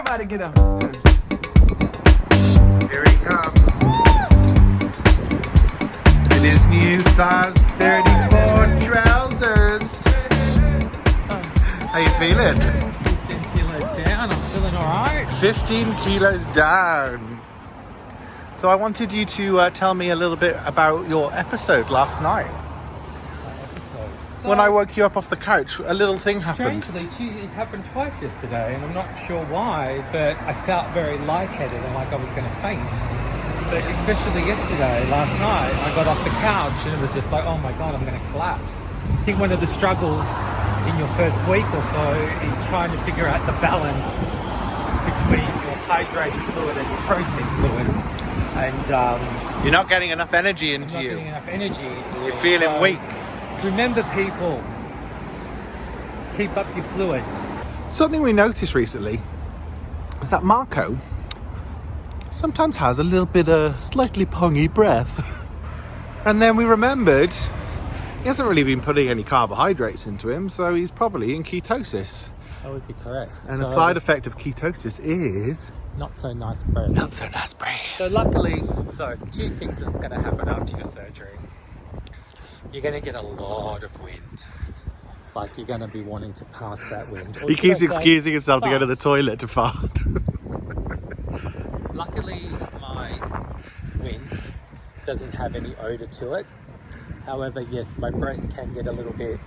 Somebody get him. Here he comes. In his new size 34 trousers. How you feeling? 15 kilos down. I'm feeling alright. 15 kilos down. So I wanted you to tell me a little bit about your episode last night. When I woke you up off the couch, a little thing happened. Strangely, it happened twice yesterday, and I'm not sure why, but I felt very lightheaded and like I was going to faint. But especially yesterday, last night, I got off the couch and it was just like, oh my God, I'm going to collapse. I think one of the struggles in your first week or so is trying to figure out the balance between your hydrated fluid and your protein fluids. And you're not getting enough energy into you. Getting enough energy. You're feeling weak. Remember, people, keep up your fluids. Something we noticed recently is that Marco sometimes has a little bit of slightly pongy breath. And then we remembered he hasn't really been putting any carbohydrates into him, so he's probably in ketosis. That would be correct. And a side effect of ketosis is... not so nice breath. Not so nice breath. So luckily, two things that's going to happen after your surgery. You're going to get a lot of wind. Like you're going to be wanting to pass that wind. He keeps excusing himself to go to the toilet to fart. Luckily, my wind doesn't have any odour to it. However, yes, my breath can get a little bit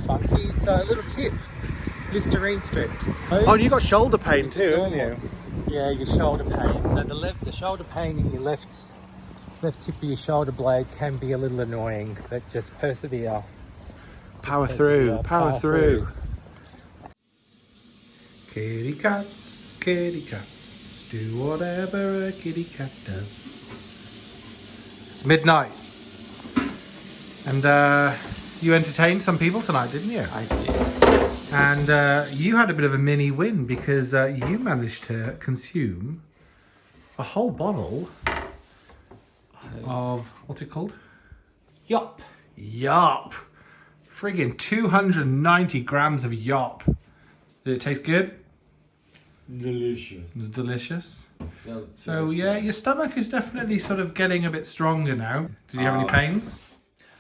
funky. So a little tip, Listerine strips. Oh, you got shoulder pain too, haven't you? Yeah, your shoulder pain. So the shoulder pain in your left tip of your shoulder blade can be a little annoying, but just persevere. Power through. Kitty cats, do whatever a kitty cat does. It's midnight. And you entertained some people tonight, didn't you? I did. And you had a bit of a mini win because you managed to consume a whole bottle of, what's it called? Yup. Friggin' 290 grams of yop. Did it taste good? Delicious. It was delicious. So yeah, your stomach is definitely sort of getting a bit stronger now. Did you have any pains?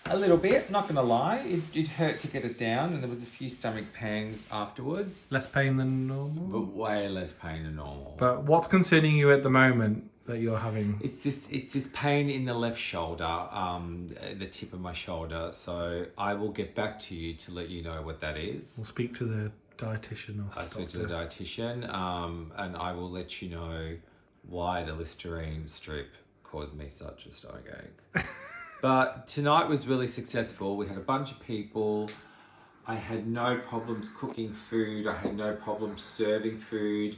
A little bit, not going to lie. It hurt to get it down, and there was a few stomach pangs afterwards. Less pain than normal? But way less pain than normal. But what's concerning you at the moment that you're having? It's this pain in the left shoulder, the tip of my shoulder. So I will get back to you to let you know what that is. We'll speak to the dietitian. I speak to the dietitian, and I will let you know why the Listerine strip caused me such a stomach ache. But tonight was really successful. We had a bunch of people. I had no problems cooking food. I had no problems serving food.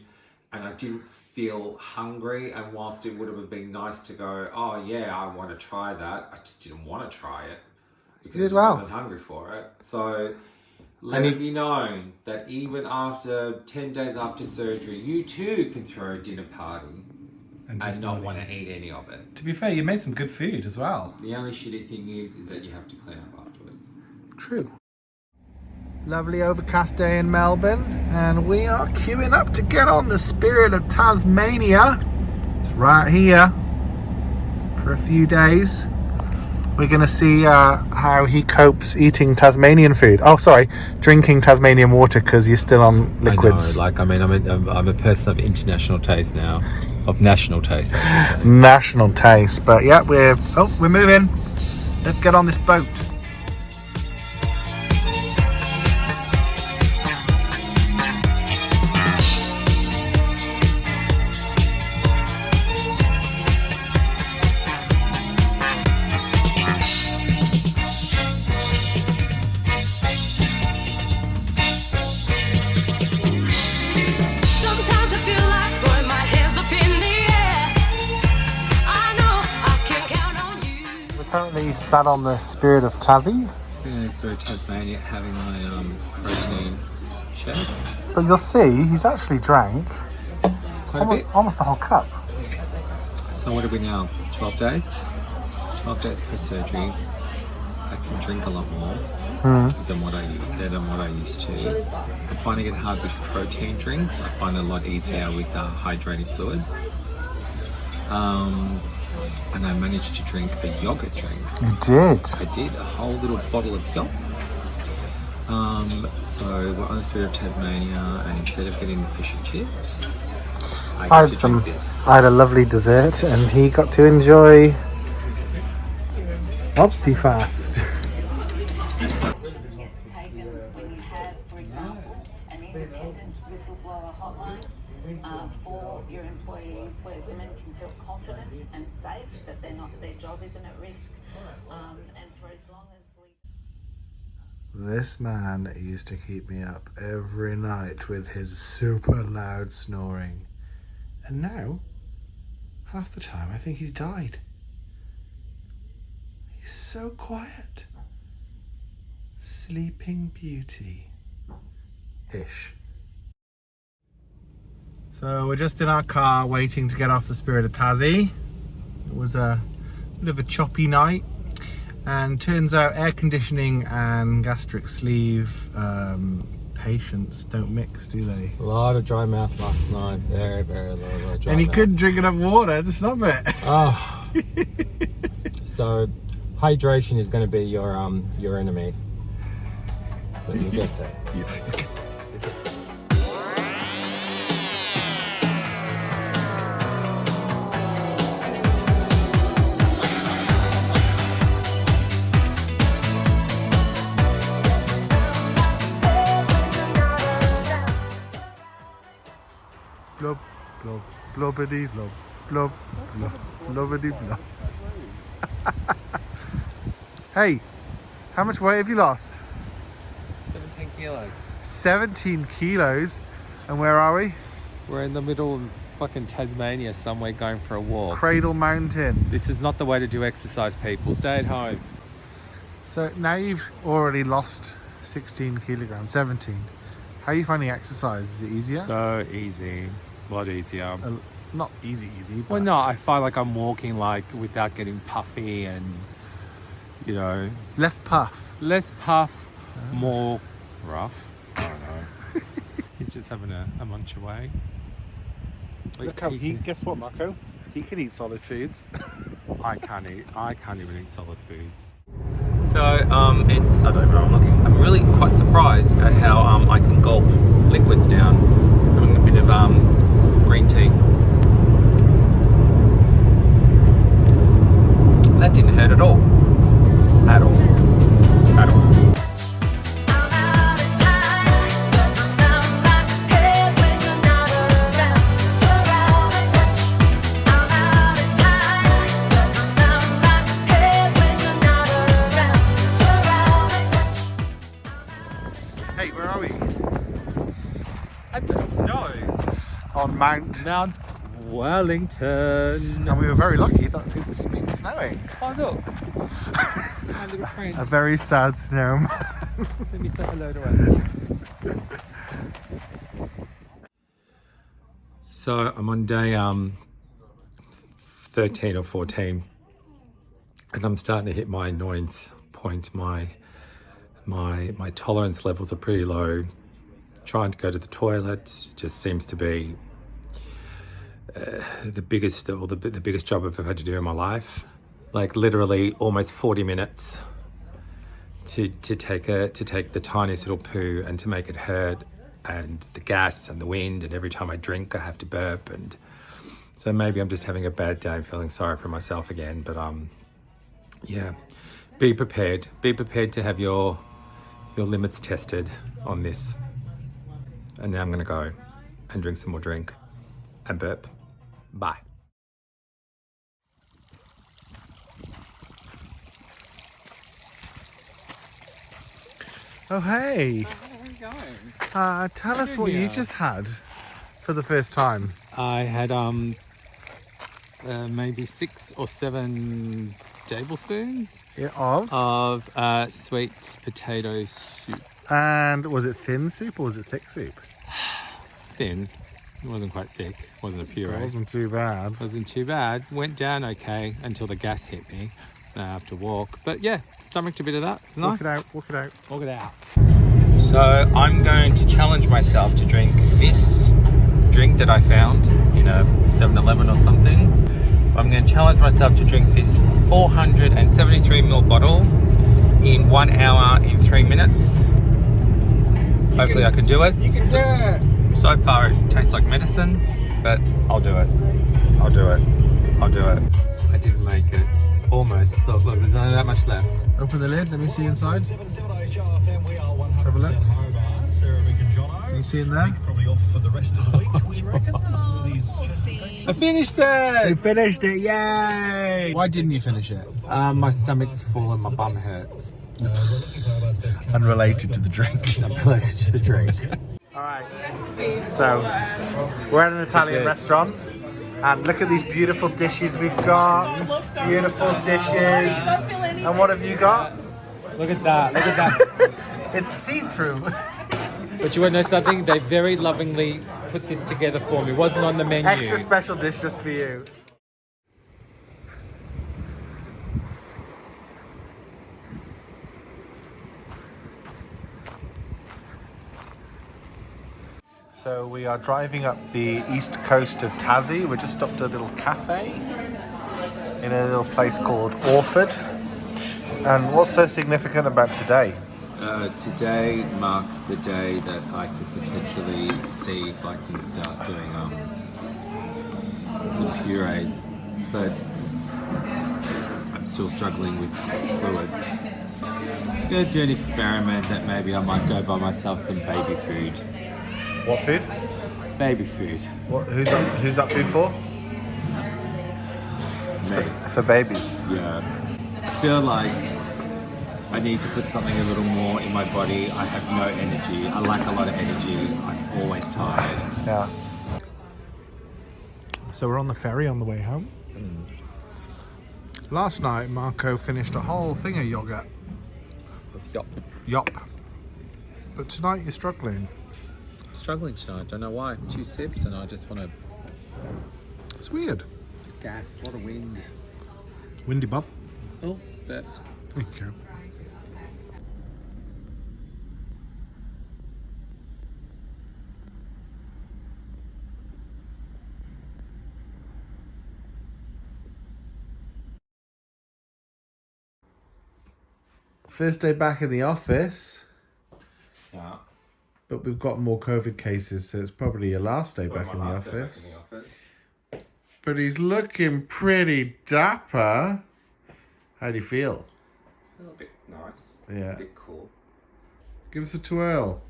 And I didn't feel hungry. And whilst it would have been nice to go, oh yeah, I want to try that, I just didn't want to try it. Because I just wasn't hungry for it. So let it be known that even after 10 days after surgery, you too can throw a dinner party. And not want to eat any of it. To be fair, you made some good food as well. The only shitty thing is that you have to clean up afterwards. True. Lovely overcast day in Melbourne, and we are queuing up to get on the Spirit of Tasmania. It's right here for a few days. We're going to see how he copes eating Tasmanian food. Oh, sorry, drinking Tasmanian water because you're still on liquids. I know, I'm a person of international taste now. Of national taste, I should say. National taste, but yeah, we're moving. Let's get on this boat. Currently sat on the Spirit of Tassie. Sitting next to Tasmania having my protein shake. But you'll see, he's actually drank almost the whole cup. So what are we now? 12 days? 12 days post-surgery. I can drink a lot more. than what I used to. I'm finding it hard with protein drinks. I find it a lot easier with hydrating fluids. And I managed to drink a yogurt drink. You did? I did, a whole little bottle of yogurt. So we're on the Spirit of Tasmania, and instead of getting the fish and chips, I got to drink this. I had a lovely dessert, and he got to enjoy Optifast. Taken when you have, for example, an independent whistleblower hotline for your employees, where women can feel confident and safe that their job isn't at risk, and for as long as we. This man used to keep me up every night with his super loud snoring, and now half the time I think he's died. He's so quiet. Sleeping Beauty ish. So we're just in our car waiting to get off the Spirit of Tassie. It was a bit of a choppy night, and turns out air conditioning and gastric sleeve patients don't mix, do they? A lot of dry mouth last night. Very, very low dry And he mouth. couldn't drink enough water to stop it. Oh. So hydration is going to be your enemy. But you get there. Blub, blub, blubbity, blub, blub, blub, blubbity, blub. Hey, how much weight have you lost? 17 kilos. 17 kilos. And where are we? We're in the middle of fucking Tasmania somewhere going for a walk. Cradle Mountain. This is not the way to do exercise, people. Stay at home. So now you've already lost 16 kilograms, 17. How are you finding exercise? Is it easier? So easy. A lot easier. Not easy, but Well, no, I find like I'm walking like without getting puffy and, you know, less puff. less puff, more rough. I don't know. He's just having a munch away. At least Look how he can- guess what, Marco? He can eat solid foods. I can't even eat solid foods. So it's, I don't know, I'm really quite surprised at how I can gulp liquids down. Having a bit of green tea. That didn't hurt at all. At all. At all. Hey, where are we? At the snow. On Mount Wellington. And we were very lucky that it's been snowing. Oh look. My little friend. A very sad snowman. Let me say hello to her. So I'm on day 13 or 14, and I'm starting to hit my annoyance point. My tolerance levels are pretty low. Trying to go to the toilet just seems to be the biggest job I've ever had to do in my life. Like literally almost 40 minutes to take the tiniest little poo and to make it hurt, and the gas and the wind, and every time I drink I have to burp, and so maybe I'm just having a bad day, feeling sorry for myself again. But yeah, be prepared to have your limits tested on this. And now I'm gonna go and drink some more drink and burp. Bye. Oh, hey. How are you going? Tell us what you Yeah. just had for the first time. I had maybe 6 or 7 tablespoons of sweet potato soup. And was it thin soup or was it thick soup? Thin. It wasn't quite thick. It wasn't a puree. It wasn't too bad. Wasn't too bad. Went down okay until the gas hit me. I have to walk. But yeah, stomached a bit of that. It's nice. Walk it out. Walk it out. So I'm going to challenge myself to drink this drink that I found in a 7-Eleven or something. I'm going to challenge myself to drink this 473ml bottle in 1 hour in 3 minutes. Hopefully I can do it. You can do it. So far it tastes like medicine, but I'll do it. I'll do it. I'll do it. I didn't make it. Almost. Look, there's only that much left. Open the lid, let me see inside. Let's have a look. Can you see in there? I finished it! You finished it, yay! Why didn't you finish it? My stomach's full and my bum hurts. Unrelated to the drink. Unrelated to the drink. Alright, so we're at an Italian restaurant and look at these beautiful dishes we've got. Beautiful dishes. And what have you got? Look at that, look at that. It's see-through. But you want to know something? They very lovingly put this together for me. It wasn't on the menu. Extra special dish just for you. So we are driving up the east coast of Tassie. We just stopped at a little cafe in a little place called Orford. And what's so significant about today? Today marks the day that I could potentially see if I can start doing some purees, but I'm still struggling with fluids. I'm going to do an experiment that maybe I might go buy myself some baby food. What food? Baby food. What? Who's that food for? Me. For babies. Yeah. I feel like I need to put something a little more in my body. I have no energy. I lack a lot of energy. I'm always tired. Yeah. So we're on the ferry on the way home. Last night, Marco finished a whole thing of yogurt. Yup. Yop. But tonight you're struggling. I'm struggling tonight. Don't know why. 2 sips and I just want to It's weird. gas. A lot of wind. Windy Bob. Oh, but Thank you. First day back in the office, Yeah. but we've got more COVID cases, so it's probably your last day back in the office. But he's looking pretty dapper. How do you feel? A little bit nice. Yeah. A bit cool. Give us a twirl.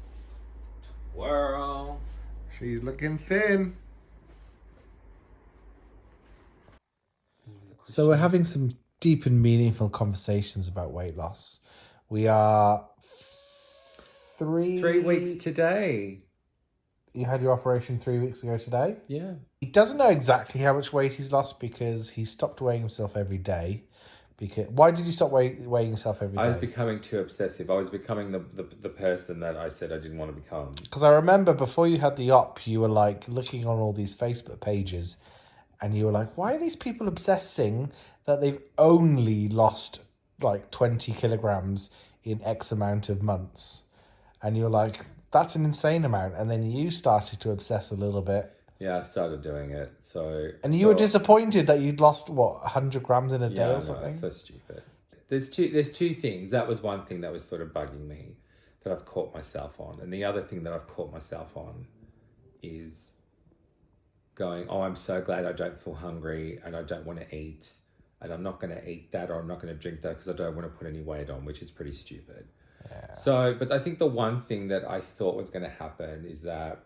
Whirl. She's looking thin. So we're having some deep and meaningful conversations about weight loss. We are 3 weeks today. You had your operation 3 weeks ago today? Yeah. He doesn't know exactly how much weight he's lost because he stopped weighing himself every day. Why did you stop weighing yourself every day? I was becoming too obsessive. I was becoming the person that I said I didn't want to become. Because I remember before you had the op, you were like looking on all these Facebook pages and you were like, why are these people obsessing that they've only lost like 20 kilograms in X amount of months? And you're like, that's an insane amount. And then you started to obsess a little bit. Yeah, I started doing it. So. And you were disappointed that you'd lost, 100 grams in a day or something? Yeah, so stupid. There's two things. That was one thing that was sort of bugging me that I've caught myself on. And the other thing that I've caught myself on is going, oh, I'm so glad I don't feel hungry and I don't want to eat. And I'm not going to eat that or I'm not going to drink that because I don't want to put any weight on, which is pretty stupid. Yeah. So, but I think the one thing that I thought was going to happen is that,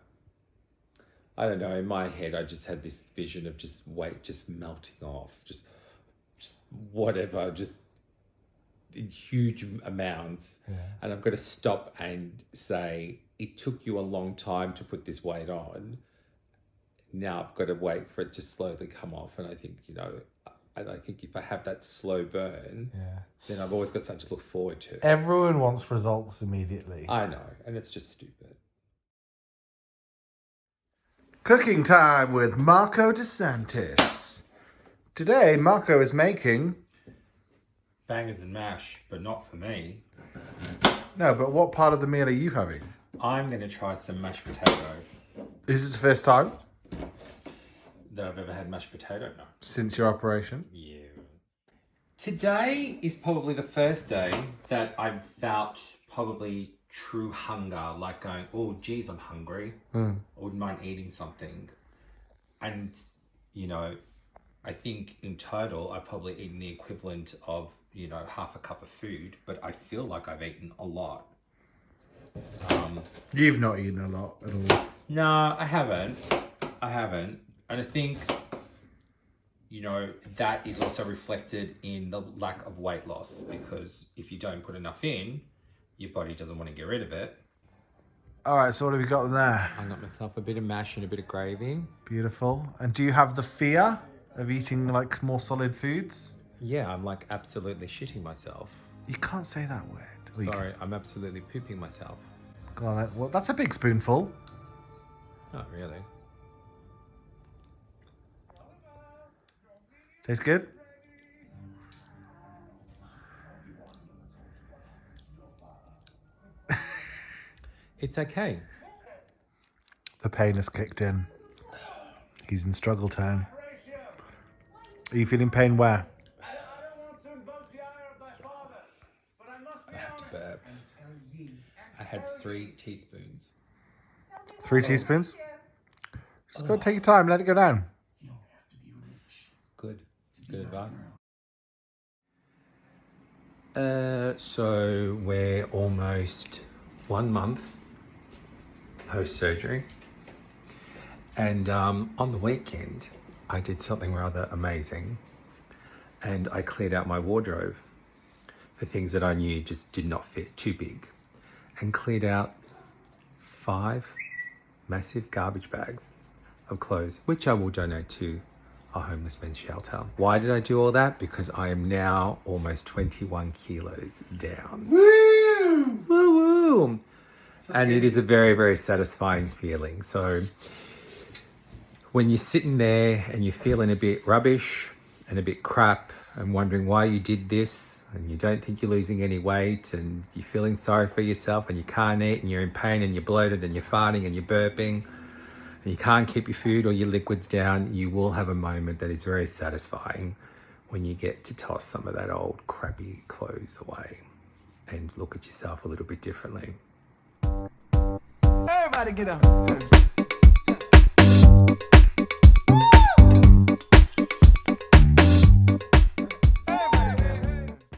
I don't know, in my head, I just had this vision of just weight just melting off, just whatever, just in huge amounts. Yeah. And I'm going to stop and say, it took you a long time to put this weight on. Now I've got to wait for it to slowly come off. And I think, and I think if I have that slow burn, then I've always got something to look forward to. Everyone wants results immediately. I know, and it's just stupid. Cooking time with Marco DeSantis. Today, Marco is making bangers and mash, but not for me. No, but what part of the meal are you having? I'm going to try some mashed potato. Is this the first time That I've ever had mashed potato? No. since your operation? Yeah. Today is probably the first day that I've felt probably true hunger, like going, oh, geez, I'm hungry. I wouldn't mind eating something. And, you know, I think in total, I've probably eaten the equivalent of, you know, half a cup of food, but I feel like I've eaten a lot. You've not eaten a lot at all. No, I haven't. And I think, you know, that is also reflected in the lack of weight loss, because if you don't put enough in, your body doesn't want to get rid of it. All right, so what have you got in there? I got myself a bit of mash and a bit of gravy. Beautiful. And do you have the fear of eating like more solid foods? Yeah, I'm like absolutely shitting myself. You can't say that word. Well, you Sorry, I'm absolutely pooping myself. can- Go on then. Well, that's a big spoonful. Not really. Tastes good? It's okay. The pain has kicked in. He's in struggle town. Are you feeling pain where? I have to burp. I had 3 teaspoons. 3 teaspoons? Just go take your time, let it go down. Good. Good advice. So we're almost 1 month post-surgery. And on the weekend, I did something rather amazing. And I cleared out my wardrobe for things that I knew just did not fit, too big. And cleared out 5 massive garbage bags of clothes, which I will donate to a homeless men's shelter. Why did I do all that? Because I am now almost 21 kilos down. Woo! Woo woo! And it is a very, very satisfying feeling. So when you're sitting there and you're feeling a bit rubbish and a bit crap and wondering why you did this, and you don't think you're losing any weight, and you're feeling sorry for yourself, and you can't eat, and you're in pain, and you're bloated, and you're farting, and you're burping, and you can't keep your food or your liquids down, you will have a moment that is very satisfying when you get to toss some of that old crappy clothes away and look at yourself a little bit differently. Everybody get up.